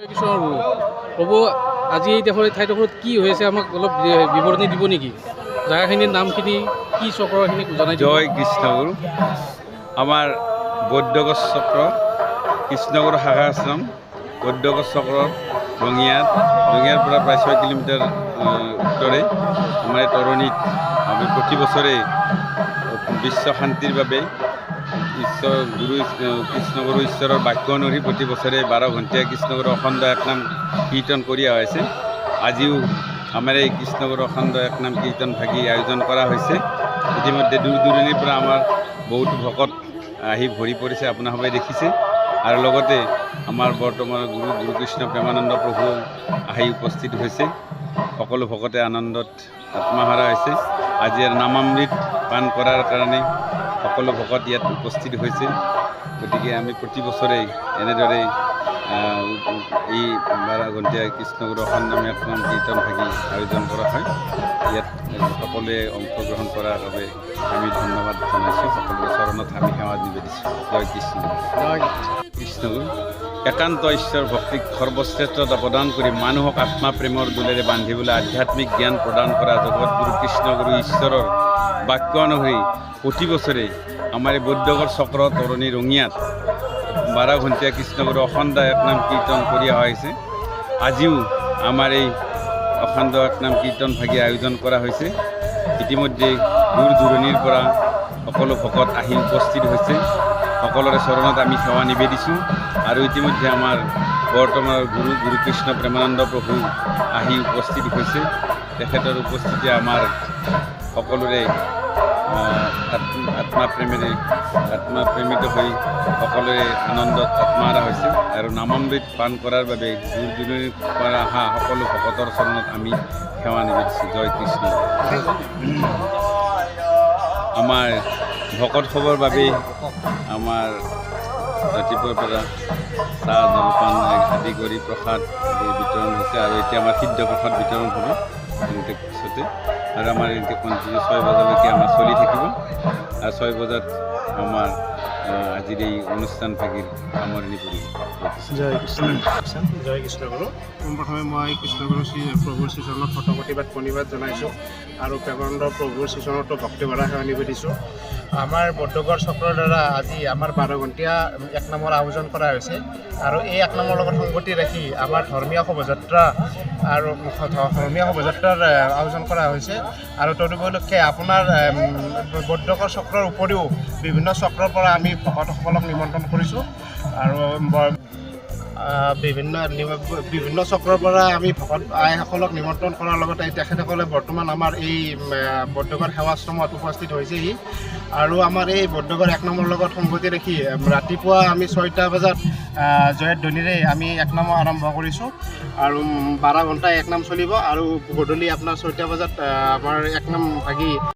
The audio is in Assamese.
ক'ব আজি এই ঠাইডোখৰত কি হৈছে আমাক অলপ বিৱৰণী দিব নেকি? জেগাখিনিৰ নামখিনি কি চক্ৰখিনি জনাই দিব। জয় কৃষ্ণগুৰু। আমাৰ বৈদ্যগছ চক্ৰ কৃষ্ণগুৰু শাখা আশ্ৰম বৈদ্যগছ চক্ৰৰ ৰঙিয়াৰ পৰা প্ৰায় 6 কিলোমিটাৰ উত্তৰে আমাৰ এই তৰণীত আমি প্ৰতি বছৰে বিশ্ব শান্তিৰ বাবে কৃষ্ণগুৰু ঈশ্বৰৰ বাক্য অনুসৰি প্ৰতি বছৰে 12 ঘণ্টীয়া কৃষ্ণগুৰু অখণ্ড একনাম কীৰ্তন কৰি আছে। আজিও আমাৰ এই কৃষ্ণগুৰু অখণ্ড একনাম কীৰ্তন ভাগি আয়োজন কৰা হৈছে। ইতিমধ্যে দূৰ দূৰণিৰ পৰা আমাৰ বহুতো ভকত আহি ভৰি পৰিছে, আপোনালোকে দেখিছে। আৰু লগতে আমাৰ বৰ্তমান গুৰু কৃষ্ণ প্ৰেমানন্দ প্ৰভু আহি উপস্থিত হৈছে। সকলো ভকতে আনন্দত আত্মহাৰা হৈছে। আজি নামামৃত পান কৰাৰ কাৰণে সকলো ভকত ইয়াত উপস্থিত হৈছে। গতিকে আমি প্ৰতি বছৰে এনেদৰে এই 12 ঘণ্টীয়া কৃষ্ণগুৰু অখণ্ড একনাম কীৰ্তন ভাগি আয়োজন কৰা হয়। ইয়াত সকলোৱে অংশগ্ৰহণ কৰাৰ বাবে আমি ধন্যবাদ জনাইছোঁ। সকলোৰে চৰণত আমি সেৱা নিবেদিছোঁ। জয় কৃষ্ণ। জয় কৃষ্ণগুৰু। একান্ত ঈশ্বৰ ভক্তিক সৰ্বশ্ৰেষ্ঠতা প্ৰদান কৰি মানুহক আত্মা প্ৰেমৰ দোলেৰে বান্ধিবলৈ আধ্যাত্মিক জ্ঞান প্ৰদান কৰা জগতগুৰু কৃষ্ণগুৰু ঈশ্বৰৰ বাক্য অনুসৰি প্ৰতি বছৰে আমাৰ এই বৈদ্যগড় চক্ৰ তৰণী ৰঙিয়াত 12 ঘণ্টীয়া কৃষ্ণগুৰু অখণ্ড একনাম কীৰ্তন কৰি আহিছে। আজিও আমাৰ এই অখণ্ড একনাম কীৰ্তন ভাগি আয়োজন কৰা হৈছে। ইতিমধ্যে দূৰ দূৰণিৰ পৰা সকলো ভকত আহি উপস্থিত হৈছে। সকলোৰে চৰণত আমি সেৱা নিবেদিছোঁ। আৰু ইতিমধ্যে আমাৰ বৰ্তমানৰ গুৰু কৃষ্ণ প্ৰেমানন্দ প্ৰভু আহি উপস্থিত হৈছে। তেখেতৰ উপস্থিতি আমাৰ সকলোৰে আত্মাপ্ৰেমিত হৈ সকলোৰে আনন্দত আত্মহাৰা হৈছে। আৰু নামামৃত পান কৰাৰ বাবে দূৰ দূৰণিৰ পৰা অহা সকলো ভকতৰ চৰণত আমি সেৱা নিবেদিছোঁ। জয় কৃষ্ণ। আমাৰ ভকতসৱৰ বাবেই আমাৰ ৰাতিপুৱাৰ পৰা চাহ জলপান আদি কৰি প্ৰসাদ বিতৰণ হৈছে। আৰু এতিয়া আমাৰ সিদ্ধ প্ৰসাদ বিতৰণ হ'ব পিছতে। আৰু আমাৰ এতিয়া কণ্টিনিউ 6 বজালৈকে আমাৰ চলি থাকিব। আৰু 6 বজাত আমাৰ আজিৰ এই অনুষ্ঠান ভাগিৰ সামৰণি পৰিব। জয় কৃষ্ণ। জয় কৃষ্ণগুৰু। পোনপ্ৰথমে মই কৃষ্ণগুৰু প্ৰভুৰ শ্ৰীচৰণত শতকোটিবাদ প্ৰণিবাদ জনাইছোঁ। আৰু প্ৰেমানন্দ প্ৰভুৰ শ্ৰীচৰণতো ভক্তিভৰা সেৱা নিবেদিছোঁ। আমাৰ বৈদ্যগড় চক্ৰৰ দ্বাৰা আজি আমাৰ 12 ঘণ্টীয়া একনামৰ আয়োজন কৰা হৈছে। আৰু এই একনামৰ লগত সংগতি ৰাখি আমাৰ ধৰ্মীয় শোভাযাত্ৰাৰ আয়োজন কৰা হৈছে। আৰু তদুপলক্ষে আপোনাৰ বৈদ্যগড় চক্ৰৰ উপৰিও বিভিন্ন চক্ৰৰ পৰা আমি ভকতসকলক নিমন্ত্ৰণ কৰিছোঁ। আৰু বিভিন্ন চক্ৰৰ পৰা আমি ভকত আইসকলক নিমন্ত্ৰণ কৰাৰ লগতে তেখেতসকলে বৰ্তমান আমাৰ এই বৈদ্যগড় সেৱাশ্ৰমত উপস্থিত হৈছেহি। আৰু আমাৰ এই বৈদ্যগড় একনামৰ লগত সংগতি ৰাখি ৰাতিপুৱা আমি 6টা বজাত জয়ধ্বনিৰে আমি একনাম আৰম্ভ কৰিছোঁ। আৰু 12 ঘণ্টা একনাম চলিব। আৰু গধূলি আপোনাৰ 6টা বজাত আমাৰ একনাম ভাগি